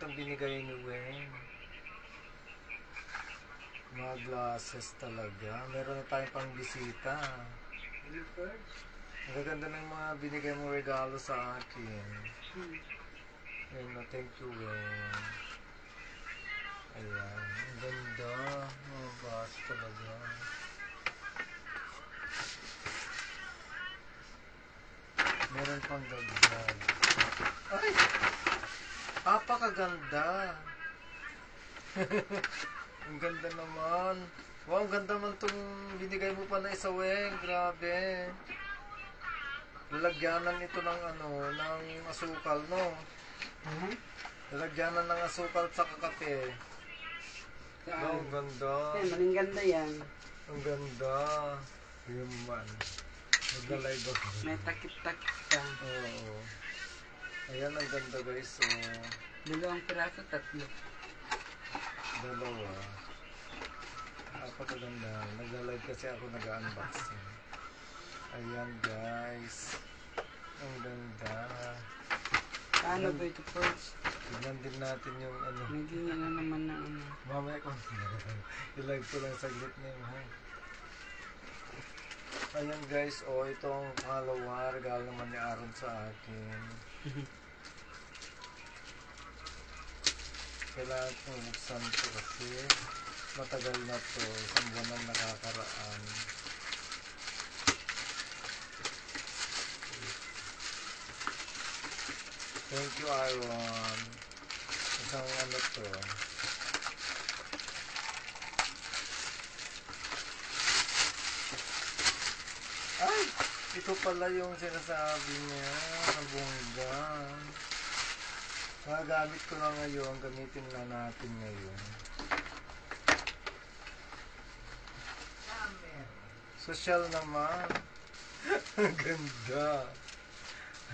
itong binigay ni Weng. Mga glasses talaga. Meron na tayong pang bisita. Ang ganda ng mga binigay mong regalo sa akin. Ayan na, thank you, Weng. Ayan, ang ganda. Mga bas talaga. Meron pang dagdag. Ay! Apakaganda! Ang ganda naman. Wow, ang ganda man itong binigay mo pa na isa, Weng. Grabe. Lalagyanan ito ng ng asukal, no? Lalagyanan ng asukal sa kape. Wow, ang ganda. Maling ganda yan. Ang ganda. Yun man. Nag-live ako. May takip-takip ka. Oo. Ayan, ang ganda guys. So, 2 piraso, 3. dalawa. Napakaganda. Nag-live kasi ako nag-unboxing. Ayan guys. Ang ganda. Paano ba ito first? Tignan din natin yung Naging na naman na Mamaya ko. I-live ko lang saglit na yun, ha? Ayan guys, itong pangalawa, regalo naman ni Aaron sa akin. Kailangan kong buksan ito kasi matagal na to, isang buwan na nakakaraan. Thank you, Aaron. Isang to. Ay! Ito pala yung sinasabi niya. Nabongga. Magagamit ko na ngayon. Gamitin na natin ngayon. Social naman. Ganda.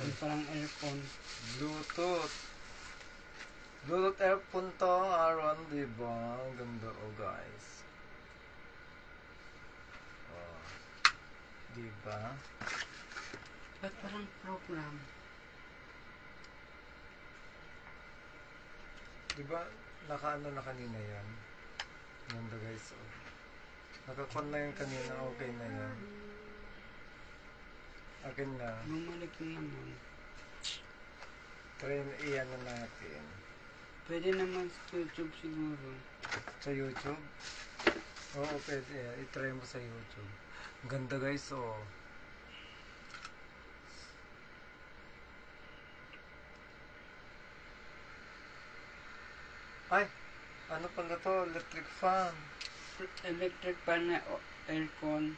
Yung parang earphone. Bluetooth. Bluetooth earphone to, Aaron, diba? Ang ganda, guys. Diba? Ba't parang program? Diba, nakaano na kanina yan? Ganda, guys. Nakakon na yun kanina, okay na yan. Akin na. Bumalik na naman. Try na iyan na natin. Pwede naman sa YouTube siguro. Sa YouTube? Oo, pwede. I-try mo sa YouTube. Ganda guys, Ay! Ano pala to? Electric fan. Electric fan na aircon.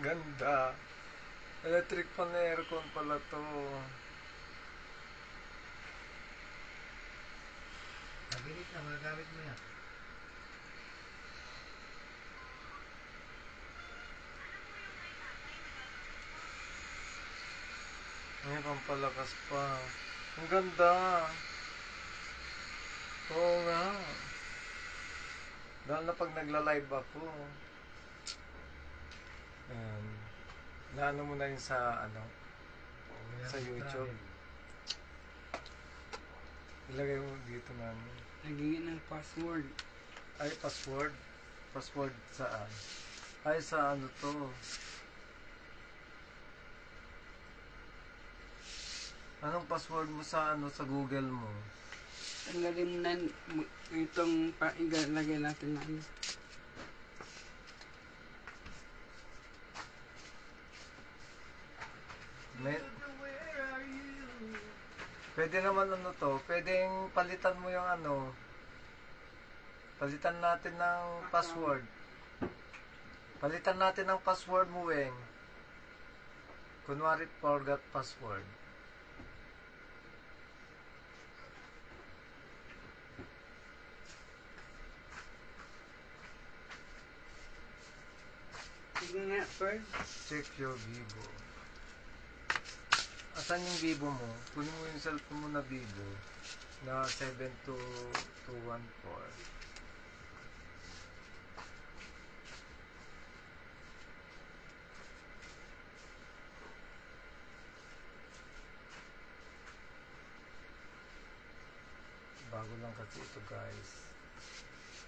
Ganda. Electric fan na aircon pala to. Mabilis na, magagamit mo yan. May pampalakas pa. Ang ganda. Oo nga. Dahil na pag nagla-live ako. Naano mo na yun sa sa YouTube. Ilagay mo dito namin. Nagingin ng password. Ay, password? Password saan? Ay, sa to? Anong password mo sa sa Google mo? Tanggalin mo na itong ilagay natin na Pwede naman pwedeng palitan mo yung palitan natin ng password. Palitan natin ng password mo, Weng. Kunwari, forgot password. Sige nga, first. Check your Vivo. Asan yung Vivo mo? Kunin mo yung cellphone mo na Vivo na 72214. Bago lang kasi ito guys.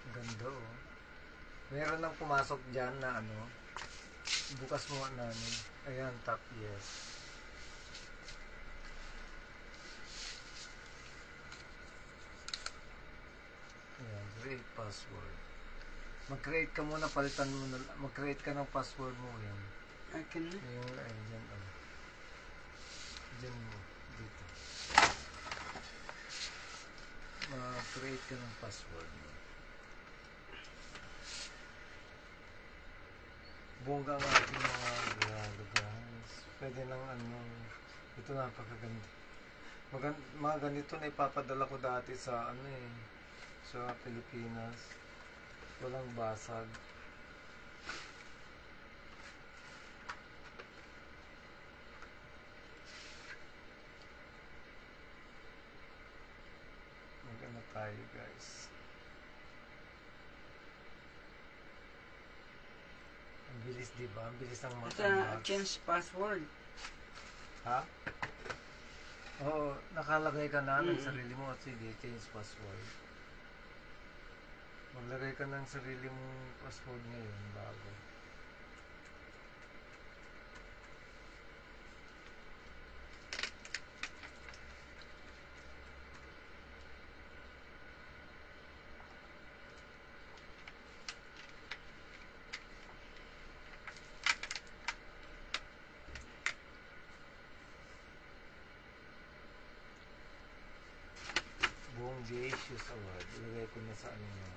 Ang ganda oh. Meron nang pumasok dyan na ano. Bukas mo nga namin. Ayan, top yes. Ayan, create password. Mag-create ka muna, palitan mo na. Mag-create ka ng password mo yan. Akin na. Yung, ay, dyan, ano. Dyan mo, dito. Mag-create ka ng password mo. Bongga ang ating mga grado guys. Pwede nang ano, ito napakaganda. Mga ganito na ipapadala ko dati sa ano eh, sa Pilipinas. Walang basag. Mag-ano tayo guys. Ang bilis diba? Ang bilis ng Sa mag-unbox. change password. Ha? Oo, nakalagay ka na ng Mm. sarili mo at sige, change password. Maglagay ka ng sarili mong password ngayon bago. Buong Gracious Award. Ilagay ko na sa ano nyo.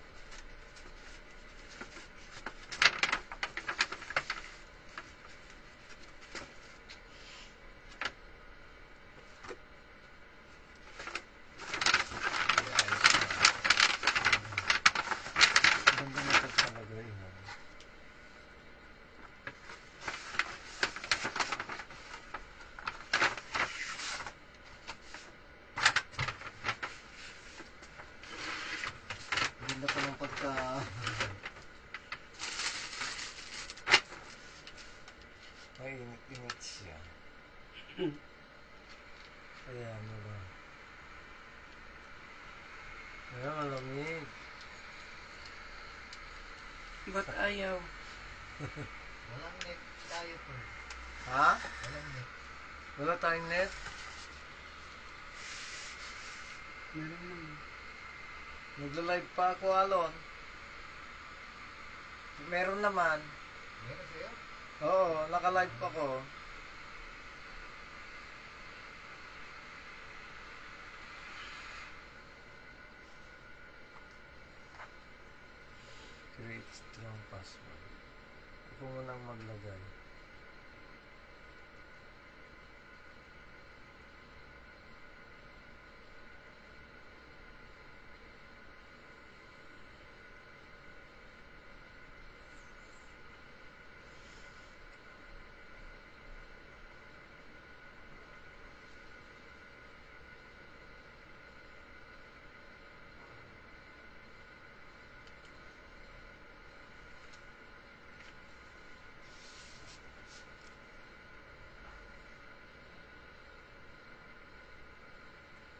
Ganda na ito talaga yun. Ganda pa ng pagka... May init-init siya. Ayan, diba? Ayan, malamig. Ba't ayaw? Walang net tayo po. Ha? Walang net. Wala tayong net? Meron naman. Nagla-live pa ako, Alon. Meron naman. Meron sa'yo? Oo, naka-live pa ko. Create strong password. Ito mo nang maglagay.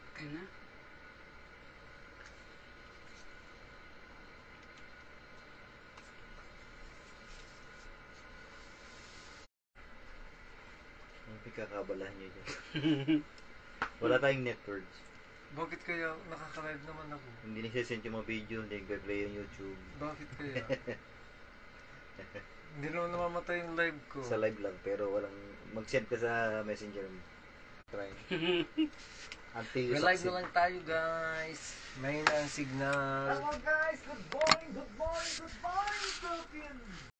Okay na. Ang pikakabalahan nyo dyan. Wala tayong networks. Bakit kaya nakaka-live naman ako? Hindi nagsisend yung mga video, hindi nagpe-play yung YouTube. Bakit kaya? Hindi naman namamatay yung live ko. Sa live lang, pero walang... Mag-send ka sa messenger mo. Try. Until you May live na succeed. lang tayo guys. May na ang signal. guys! Good morning! Good morning! Good morning, Philippines!